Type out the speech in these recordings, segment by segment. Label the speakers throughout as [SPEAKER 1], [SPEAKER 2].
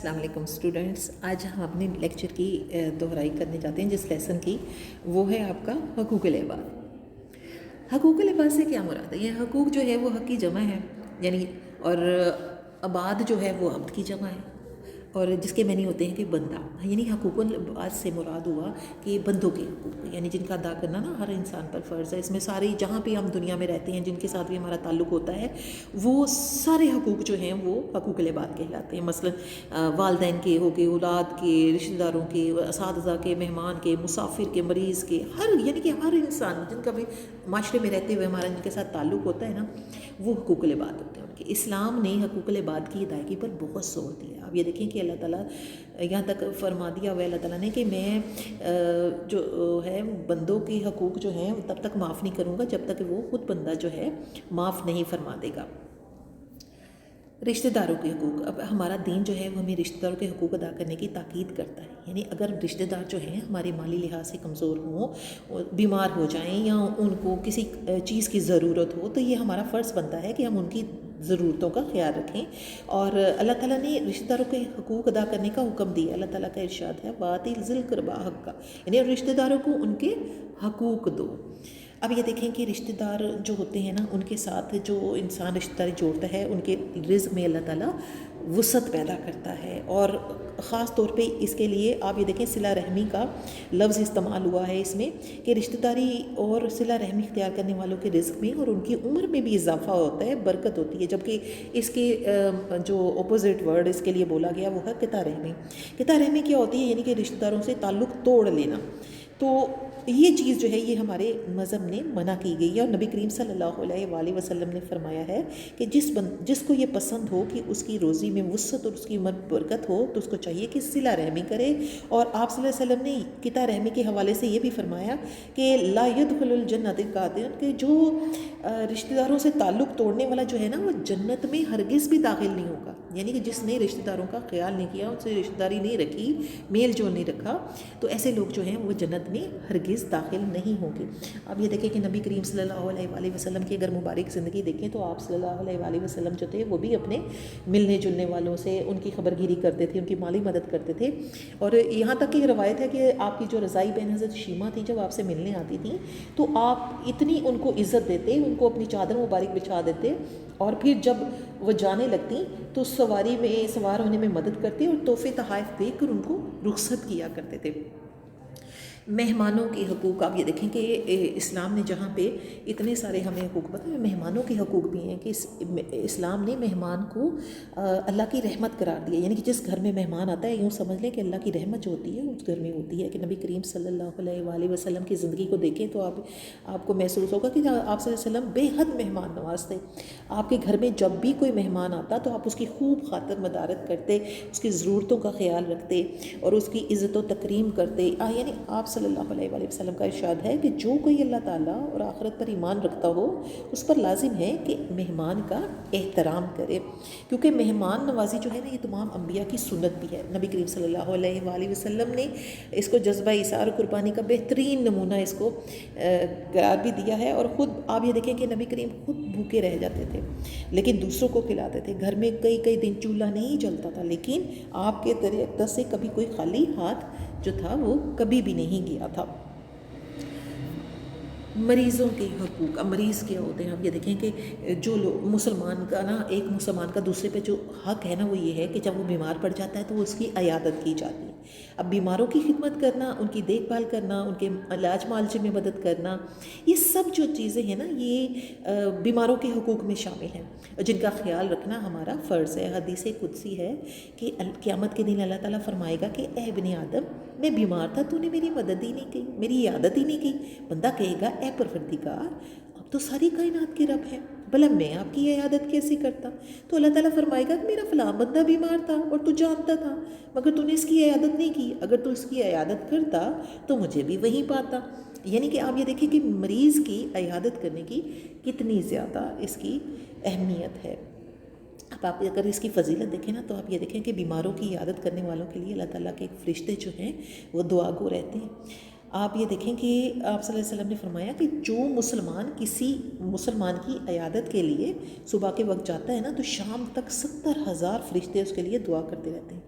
[SPEAKER 1] السلام علیکم اسٹوڈنٹس، آج ہم اپنے لیکچر کی دہرائی کرنے جاتے ہیں جس لیسن کی، وہ ہے آپ کا حقوق العباد۔ حقوق العباد سے کیا مراد ہے؟ یہ حقوق جو ہے وہ حق کی جمع ہے، یعنی اور عباد جو ہے وہ عبد کی جمع ہے، اور جس کے معنی ہوتے ہیں کہ بندہ، یعنی حقوق العباد سے مراد ہوا کہ بندوں کے حقوق، یعنی جن کا ادا کرنا نا ہر انسان پر فرض ہے۔ اس میں ساری جہاں پہ ہم دنیا میں رہتے ہیں، جن کے ساتھ بھی ہمارا تعلق ہوتا ہے، وہ سارے حقوق جو ہیں وہ حقوق العباد کہلاتے ہیں۔ مثلا والدین کے ہو گئے، اولاد کے، رشتہ داروں کے، اساتذہ کے، مہمان کے، مسافر کے، مریض کے، یعنی کہ ہر انسان جن کا بھی معاشرے میں رہتے ہوئے ہمارا جن کے ساتھ تعلق ہوتا ہے نا، وہ حقوق العباد ہوتے ہیں ان کے۔ اسلام نے حقوق العباد کی ادائیگی پر بہت زور دیا۔ آپ یہ دیکھیں کہ اللہ تعالیٰ یہاں تک فرما دیا ہوا ہے اللہ تعالیٰ نے کہ میں جو ہے بندوں کے حقوق جو ہیں تب تک معاف نہیں کروں گا جب تک وہ خود بندہ جو ہے معاف نہیں فرما دے گا۔ رشتہ داروں کے حقوق، اب ہمارا دین جو ہے وہ ہمیں رشتہ داروں کے حقوق ادا کرنے کی تاکید کرتا ہے، یعنی اگر رشتہ دار جو ہیں ہمارے مالی لحاظ سے کمزور ہوں، بیمار ہو جائیں یا ان کو کسی چیز کی ضرورت ہو، تو یہ ہمارا فرض بنتا ہے کہ ہم ان کی ضرورتوں کا خیال رکھیں۔ اور اللہ تعالیٰ نے رشتہ داروں کے حقوق ادا کرنے کا حکم دیا۔ اللہ تعالیٰ کا ارشاد ہے وَآتِ ذِی الْقُرْبَىٰ حَقَّهُ، یعنی رشتہ داروں کو ان کے حقوق دو۔ اب یہ دیکھیں کہ رشتہ دار جو ہوتے ہیں نا، ان کے ساتھ جو انسان رشتہ داری جوڑتا ہے، ان کے رزق میں اللہ تعالیٰ وسعت پیدا کرتا ہے، اور خاص طور پہ اس کے لیے آپ یہ دیکھیں صلہ رحمی کا لفظ استعمال ہوا ہے اس میں، کہ رشتہ داری اور صلہ رحمی اختیار کرنے والوں کے رزق میں اور ان کی عمر میں بھی اضافہ ہوتا ہے، برکت ہوتی ہے۔ جبکہ اس کے جو اپوزٹ ورڈ اس کے لیے بولا گیا وہ ہے قطع رحمی۔ قطع رحمی کیا ہوتی ہے؟ یعنی کہ رشتہ داروں سے تعلق توڑ لینا۔ تو یہ چیز جو ہے یہ ہمارے مذہب نے منع کی گئی ہے، اور نبی کریم صلی اللہ علیہ وآلہ وسلم نے فرمایا ہے کہ جس کو یہ پسند ہو کہ اس کی روزی میں وسعت اور اس کی عمر برکت ہو، تو اس کو چاہیے کہ صلہ رحمی کرے۔ اور آپ صلی اللہ علیہ وسلم نے قطع رحمی کے حوالے سے یہ بھی فرمایا کہ لا يدخل الجنت قاطع، کہ جو رشتہ داروں سے تعلق توڑنے والا جو ہے نا، وہ جنت میں ہرگز بھی داخل نہیں ہوگا۔ یعنی کہ جس نے رشتہ داروں کا خیال نہیں کیا، ان سے رشتہ داری نہیں رکھی، میل جول نہیں رکھا، تو ایسے لوگ جو ہیں وہ جنت میں ہرگز داخل نہیں ہوں گے۔ اب یہ دیکھیں کہ نبی کریم صلی اللہ علیہ وآلہ وسلم کی اگر مبارک زندگی دیکھیں تو آپ صلی اللہ علیہ وآلہ وسلم جو تھے وہ بھی اپنے ملنے جلنے والوں سے ان کی خبر گیری کرتے تھے، ان کی مالی مدد کرتے تھے۔ اور یہاں تک کہ روایت ہے کہ آپ کی جو رضائی بہن حضرت شیمہ تھی، جب آپ سے ملنے آتی تھیں تو آپ اتنی ان کو عزت دیتے، ان کو اپنی چادر مبارک بچھا دیتے، اور پھر جب وہ جانے لگتی تو سواری میں سوار ہونے میں مدد کرتے اور تحفے تحائف دے کر ان کو رخصت کیا کرتے تھے۔ مہمانوں کے حقوق، آپ یہ دیکھیں کہ اسلام نے جہاں پہ اتنے سارے ہمیں حقوق بتائے، مہمانوں کے حقوق بھی ہیں کہ اسلام نے مہمان کو اللہ کی رحمت قرار دیا۔ یعنی کہ جس گھر میں مہمان آتا ہے، یوں سمجھ لیں کہ اللہ کی رحمت جو ہوتی ہے اس گھر میں ہوتی ہے۔ کہ نبی کریم صلی اللہ علیہ وآلہ وسلم کی زندگی کو دیکھیں تو آپ کو محسوس ہوگا کہ آپ صلی اللہ علیہ وسلم بے حد مہمان نواز تھے۔ آپ کے گھر میں جب بھی کوئی مہمان آتا تو آپ اس کی خوب خاطر مدارت کرتے، اس کی ضرورتوں کا خیال رکھتے اور اس کی عزت و تکریم کرتے۔ یعنی آپ صلی اللہ علیہ وآلہ وسلم کا ارشاد ہے کہ جو کوئی اللہ تعالیٰ اور آخرت پر ایمان رکھتا ہو، اس پر لازم ہے کہ مہمان کا احترام کرے، کیونکہ مہمان نوازی جو ہے نا، یہ تمام انبیاء کی سنت بھی ہے۔ نبی کریم صلی اللہ علیہ وآلہ وسلم نے اس کو جذبہ ایثار و قربانی کا بہترین نمونہ اس کو قرار بھی دیا ہے۔ اور خود آپ یہ دیکھیں کہ نبی کریم خود بھوکے رہ جاتے تھے لیکن دوسروں کو کھلاتے تھے۔ گھر میں کئی دن چولہا نہیں جلتا تھا، لیکن آپ کے طریقے سے کبھی کوئی خالی ہاتھ جو تھا وہ کبھی بھی نہیں گیا تھا۔ مریضوں کے حقوق، اب مریض کیا ہوتے ہیں؟ اب یہ دیکھیں کہ جو لوگ مسلمان کا نا، ایک مسلمان کا دوسرے پہ جو حق ہے نا، وہ یہ ہے کہ جب وہ بیمار پڑ جاتا ہے تو اس کی عیادت کی جاتی ہے۔ اب بیماروں کی خدمت کرنا، ان کی دیکھ بھال کرنا، ان کے علاج معالجے میں مدد کرنا، یہ سب جو چیزیں ہیں نا، یہ بیماروں کے حقوق میں شامل ہیں، جن کا خیال رکھنا ہمارا فرض ہے۔ حدیث قدسی ہے کہ قیامت کے دن اللہ تعالیٰ فرمائے گا کہ اے ابن آدم، میں بیمار تھا، تو نے میری مدد ہی نہیں کی، میری عیادت ہی نہیں کی۔ بندہ کہے گا اے پروردگار، اب تو ساری کائنات کے رب ہے، بھلا میں آپ کی عیادت کیسے کرتا؟ تو اللہ تعالیٰ فرمائے گا کہ میرا فلاں بندہ بیمار تھا اور تو جانتا تھا، مگر تو نے اس کی عیادت نہیں کی، اگر تو اس کی عیادت کرتا تو مجھے بھی وہیں پاتا۔ یعنی کہ آپ یہ دیکھیں کہ مریض کی عیادت کرنے کی کتنی زیادہ اس کی اہمیت ہے۔ اب آپ اگر اس کی فضیلت دیکھیں نا، تو آپ یہ دیکھیں کہ بیماروں کی عیادت کرنے والوں کے لیے اللہ تعالیٰ کے ایک فرشتے جو ہیں وہ دعا گو رہتے ہیں۔ آپ یہ دیکھیں کہ آپ صلی اللہ علیہ وسلم نے فرمایا کہ جو مسلمان کسی مسلمان کی عیادت کے لیے صبح کے وقت جاتا ہے نا تو شام تک 70,000 فرشتے اس کے لیے دعا کرتے رہتے ہیں،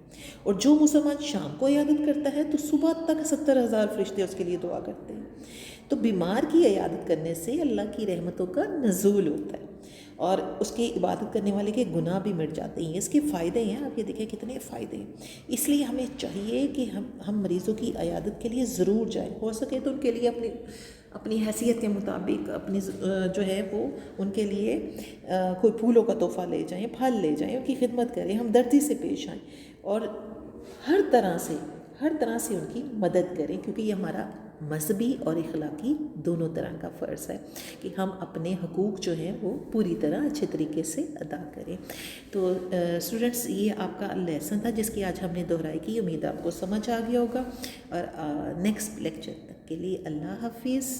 [SPEAKER 1] اور جو مسلمان شام کو عیادت کرتا ہے تو صبح تک 70,000 فرشتے اس کے لیے دعا کرتے ہیں۔ تو بیمار کی عیادت کرنے سے اللہ کی رحمتوں کا نزول ہوتا ہے، اور اس کی عبادت کرنے والے کے گناہ بھی مٹ جاتے ہیں۔ اس کے فائدے ہیں، آپ یہ دیکھیں کتنے فائدے ہیں۔ اس لیے ہمیں چاہیے کہ ہم مریضوں کی عیادت کے لیے ضرور جائیں، ہو سکے تو ان کے لیے اپنی حیثیت کے مطابق اپنی جو ہے وہ ان کے لیے کوئی پھولوں کا تحفہ لے جائیں، پھل لے جائیں، ان کی خدمت کریں، ہم دردی سے پیش آئیں اور ہر طرح سے ان کی مدد کریں، کیونکہ یہ ہمارا مذہبی اور اخلاقی دونوں طرح کا فرض ہے کہ ہم اپنے حقوق جو ہیں وہ پوری طرح اچھے طریقے سے ادا کریں۔ تو اسٹوڈنٹس، یہ آپ کا لیسن تھا جس کی آج ہم نے دہرائی کی، امید آپ کو سمجھ آ گیا ہوگا، اور نیکسٹ لیکچر تک کے لیے اللہ حافظ۔